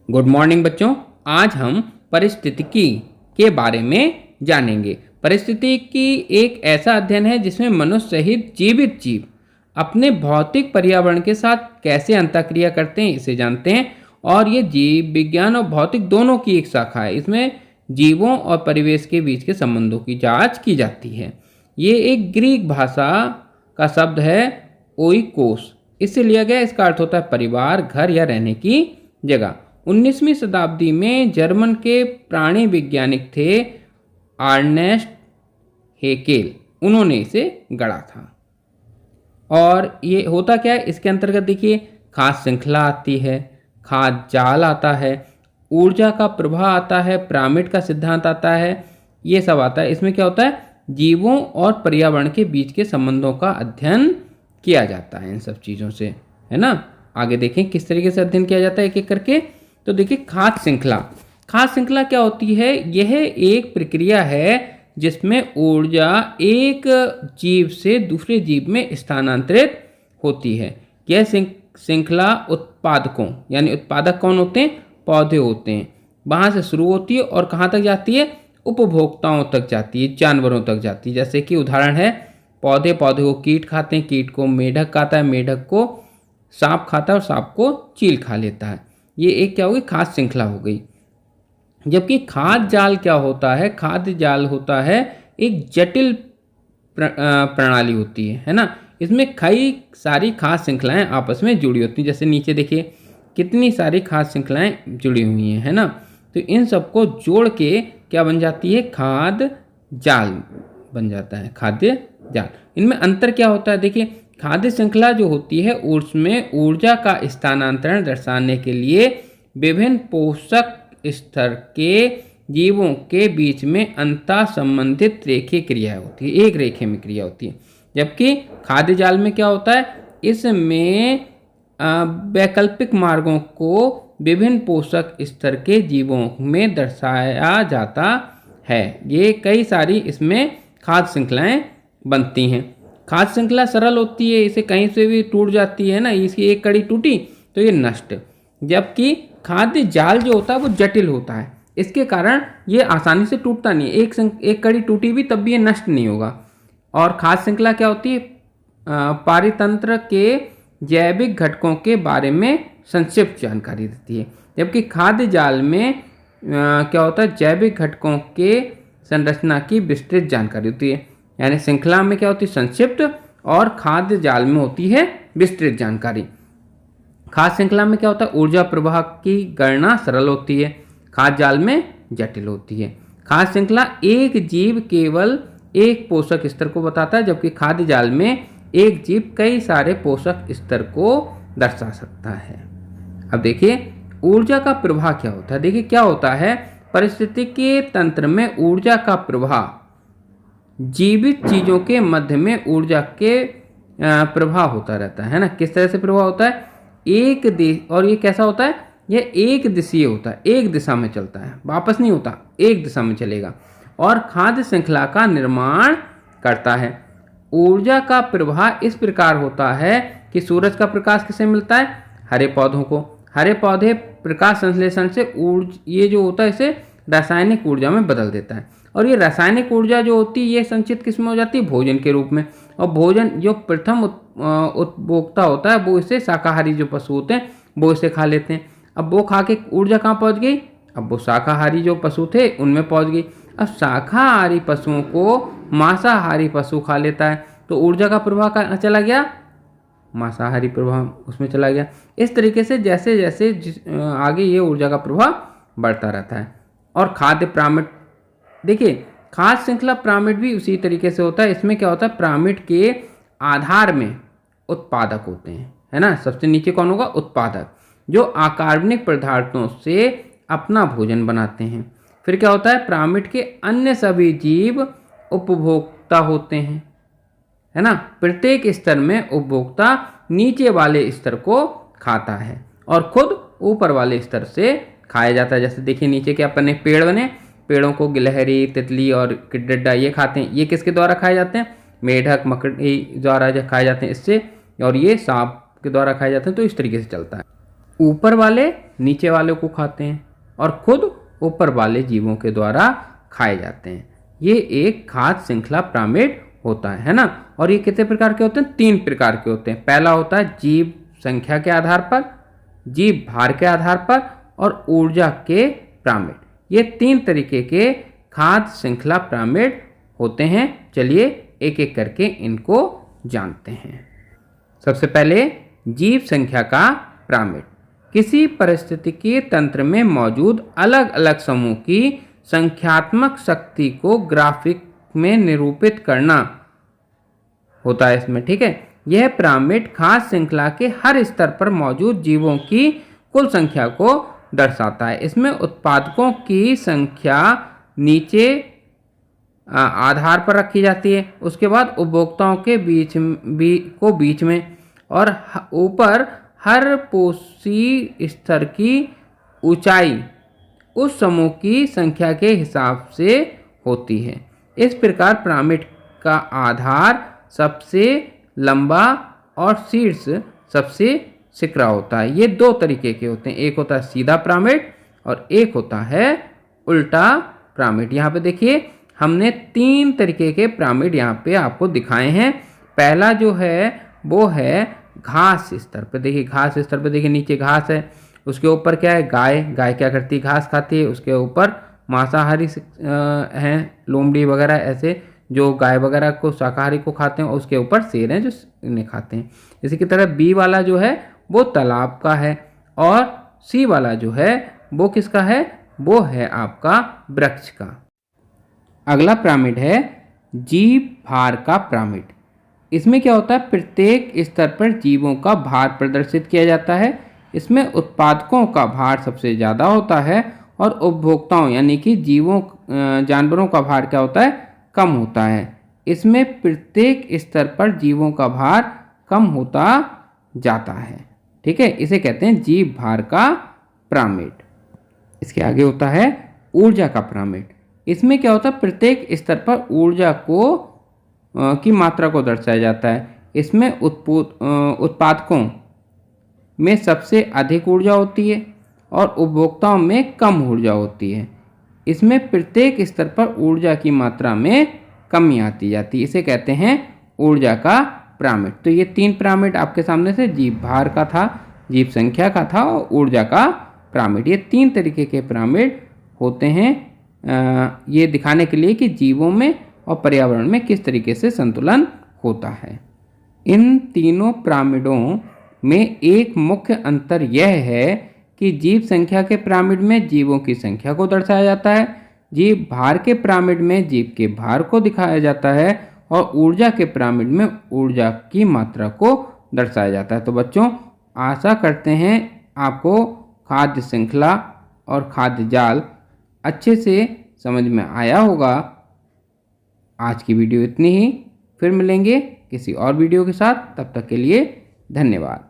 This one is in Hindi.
गुड मॉर्निंग बच्चों। आज हम पारिस्थितिकी के बारे में जानेंगे। पारिस्थितिकी एक ऐसा अध्ययन है जिसमें मनुष्य सहित जीवित जीव अपने भौतिक पर्यावरण के साथ कैसे अंतःक्रिया करते हैं इसे जानते हैं। और ये जीव विज्ञान और भौतिक दोनों की एक शाखा है। इसमें जीवों और परिवेश के बीच के संबंधों की जांच की जाती है। ये एक ग्रीक भाषा का शब्द है ओइकोस, इससे लिया गया। इसका अर्थ होता है परिवार, घर या रहने की जगह। 19वीं शताब्दी में जर्मन के प्राणी वैज्ञानिक थे अर्नेस्ट हेकेल, उन्होंने इसे गढ़ा था। और ये होता क्या है, इसके अंतर्गत देखिए खाद्य श्रृंखला आती है, खाद्य जाल आता है, ऊर्जा का प्रवाह आता है, पिरामिड का सिद्धांत आता है, ये सब आता है। इसमें क्या होता है, जीवों और पर्यावरण के बीच के संबंधों का अध्ययन किया जाता है इन सब चीज़ों से, है ना। आगे देखें किस तरीके से अध्ययन किया जाता है एक एक करके। तो देखिए खाद्य श्रृंखला। खाद्य श्रृंखला क्या होती है, यह एक प्रक्रिया है जिसमें ऊर्जा एक जीव से दूसरे जीव में स्थानांतरित होती है। यह श्रृंखला उत्पादकों यानी उत्पादक कौन होते हैं, पौधे होते हैं, वहाँ से शुरू होती है और कहाँ तक जाती है, उपभोक्ताओं तक जाती है, जानवरों तक जाती है। जैसे कि उदाहरण है पौधे को कीट खाते हैं, कीट को मेढक खाता है, मेढक को सांप खाता है और सांप को चील खा लेता है। ये एक क्या होगी, खाद्य श्रृंखला हो गई। जबकि खाद्य जाल क्या होता है, खाद्य जाल होता है एक जटिल प्रणाली होती है ना। इसमें कई सारी खाद्य श्रृंखलाएं आपस में जुड़ी होती हैं। जैसे नीचे देखिए कितनी सारी खाद्य श्रृंखलाएं जुड़ी हुई हैं, है ना। तो इन सबको जोड़ के क्या बन जाती है, खाद्य जाल बन जाता है, खाद्य जाल। इनमें अंतर क्या होता है, देखिए खाद्य श्रृंखला जो होती है उसमें ऊर्जा का स्थानांतरण दर्शाने के लिए विभिन्न पोषक स्तर के जीवों के बीच में अंतर संबंधित रेखीय क्रिया होती है, एक रेखे में क्रिया होती है। जबकि खाद्य जाल में क्या होता है, इसमें वैकल्पिक मार्गों को विभिन्न पोषक स्तर के जीवों में दर्शाया जाता है। ये कई सारी इसमें खाद्य श्रृंखलाएं बनती हैं। खाद्य श्रृंखला सरल होती है, इसे कहीं से भी टूट जाती है ना, इसकी एक कड़ी टूटी तो ये नष्ट। जबकि खाद्य जाल जो होता है वो जटिल होता है, इसके कारण ये आसानी से टूटता नहीं है। एक कड़ी टूटी भी तब भी ये नष्ट नहीं होगा। और खाद्य श्रृंखला क्या होती है, पारितंत्र के जैविक घटकों के बारे में संक्षिप्त जानकारी देती है। जबकि खाद्य जाल में क्या होता है, जैविक घटकों के संरचना की विस्तृत जानकारी होती है। यानी श्रृंखला में क्या होती है, संक्षिप्त, और खाद्य जाल में होती है विस्तृत जानकारी। खाद्य श्रृंखला में क्या होता है, ऊर्जा प्रवाह की गणना सरल होती है, खाद्य जाल में जटिल होती है। खाद्य श्रृंखला एक जीव केवल एक पोषक स्तर को बताता है, जबकि खाद्य जाल में एक जीव कई सारे पोषक स्तर को दर्शा सकता है। अब देखिए ऊर्जा का प्रवाह क्या होता है। देखिए क्या होता है, पारिस्थितिकी तंत्र में ऊर्जा का प्रवाह जीवित चीजों के मध्य में ऊर्जा के प्रवाह होता रहता है ना। किस तरह से प्रवाह होता है, और ये कैसा होता है, यह एक दिशीय होता है, एक दिशा में चलता है, वापस नहीं होता, एक दिशा में चलेगा और खाद्य श्रृंखला का निर्माण करता है। ऊर्जा का प्रवाह इस प्रकार होता है कि सूरज का प्रकाश किसे मिलता है, हरे पौधों को। हरे पौधे प्रकाश संश्लेषण से ये जो होता है इसे रासायनिक ऊर्जा में बदल देता है। और ये रासायनिक ऊर्जा जो होती है ये संचित किस में हो जाती है, भोजन के रूप में। और भोजन जो प्रथम उपभोक्ता होता है वो इसे शाकाहारी जो पशु होते हैं वो इसे खा लेते हैं। अब वो खा के ऊर्जा कहाँ पहुँच गई, अब वो शाकाहारी जो पशु थे उनमें पहुँच गई। अब शाकाहारी पशुओं को मांसाहारी पशु खा लेता है तो ऊर्जा का प्रवाह कहाँ चला गया, मांसाहारी प्रवाह उसमें चला गया। इस तरीके से जैसे जैसे आगे ये ऊर्जा का प्रवाह बढ़ता रहता है। और खाद्य पिरामिड, देखिए खाद्य श्रृंखला पिरामिड भी उसी तरीके से होता है। इसमें क्या होता है, पिरामिड के आधार में उत्पादक होते हैं, है ना। सबसे नीचे कौन होगा, उत्पादक, जो अकार्बनिक पदार्थों से अपना भोजन बनाते हैं। फिर क्या होता है, पिरामिड के अन्य सभी जीव उपभोक्ता होते हैं, है ना। प्रत्येक स्तर में उपभोक्ता नीचे वाले स्तर को खाता है और खुद ऊपर वाले स्तर से खाया जाता है। जैसे देखिए नीचे के अपने पेड़ बने, पेड़ों को गिलहरी, तितली और टिड्डा ये खाते हैं। ये किसके द्वारा खाए जाते हैं, मेढक, मकड़ी द्वारा जो खाए जाते हैं इससे, और ये सांप के द्वारा खाए जाते हैं। तो इस तरीके से चलता है। ऊपर वाले नीचे वाले को खाते हैं और खुद ऊपर वाले जीवों के द्वारा खाए जाते हैं। ये एक खाद्य श्रृंखला पिरामिड होता है ना। और ये कितने प्रकार के होते हैं? 3 प्रकार के होते हैं। पहला होता है जीव संख्या के आधार पर, जीव भार के आधार पर और ऊर्जा के पिरामिड। ये 3 तरीके के खाद्य श्रृंखला पिरामिड होते हैं। चलिए एक एक करके इनको जानते हैं। सबसे पहले जीव संख्या का पिरामिड। किसी पारिस्थितिकी तंत्र में मौजूद अलग अलग समूह की संख्यात्मक शक्ति को ग्राफिक में निरूपित करना होता है इसमें, ठीक है। यह पिरामिड खाद्य श्रृंखला के हर स्तर पर मौजूद जीवों की कुल संख्या को दर्शाता है। इसमें उत्पादकों की संख्या नीचे आधार पर रखी जाती है, उसके बाद उपभोक्ताओं के बीच में और ऊपर हर पोषी स्तर की ऊंचाई उस समूह की संख्या के हिसाब से होती है। इस प्रकार पिरामिड का आधार सबसे लंबा और शीर्ष सबसे सिकरा होता है। ये 2 तरीके के होते हैं, एक होता है सीधा पिरामिड और एक होता है उल्टा पिरामिड। यहाँ पे देखिए हमने 3 तरीके के पिरामिड यहाँ पे आपको दिखाए हैं। पहला जो है वो है घास स्तर पे। देखिए घास स्तर पे देखिए नीचे घास है, उसके ऊपर क्या है? गाय। गाय क्या करती है? घास खाती है। उसके ऊपर मांसाहारी हैं, लोमड़ी वगैरह, ऐसे जो गाय वगैरह को शाकाहारी को खाते हैं। और उसके ऊपर शेर हैं जो इन्हें खाते हैं। इसी की तरह बी वाला जो है वो तालाब का है और सी वाला जो है वो किसका है? वो है आपका वृक्ष का। अगला पिरामिड है जीव भार का पिरामिड। इसमें क्या होता है? प्रत्येक स्तर पर जीवों का भार प्रदर्शित किया जाता है। इसमें उत्पादकों का भार सबसे ज़्यादा होता है और उपभोक्ताओं यानी कि जानवरों का भार क्या होता है? कम होता है। इसमें प्रत्येक स्तर पर जीवों का भार कम होता जाता है, ठीक है। इसे कहते हैं जीव भार का पिरामिड। इसके आगे होता है ऊर्जा का पिरामिड। इसमें क्या होता है? प्रत्येक स्तर पर ऊर्जा की मात्रा को दर्शाया जाता है। इसमें उत्पादकों में सबसे अधिक ऊर्जा होती है और उपभोक्ताओं में कम ऊर्जा होती है। इसमें प्रत्येक स्तर पर ऊर्जा की मात्रा में कमी आती जाती है। इसे कहते हैं ऊर्जा का पिरामिड। तो ये 3 पिरामिड आपके सामने से जीव भार का था, जीव संख्या का था और ऊर्जा का पिरामिड। ये 3 तरीके के पिरामिड होते हैं ये दिखाने के लिए कि जीवों में और पर्यावरण में किस तरीके से संतुलन होता है। इन तीनों पिरामिडों में एक मुख्य अंतर यह है कि जीव संख्या के पिरामिड में जीवों की संख्या को दर्शाया जाता है, जीव भार के पिरामिड में जीव के भार को दिखाया जाता है और ऊर्जा के पिरामिड में ऊर्जा की मात्रा को दर्शाया जाता है। तो बच्चों आशा करते हैं आपको खाद्य श्रृंखला और खाद्य जाल अच्छे से समझ में आया होगा। आज की वीडियो इतनी ही, फिर मिलेंगे किसी और वीडियो के साथ। तब तक के लिए धन्यवाद।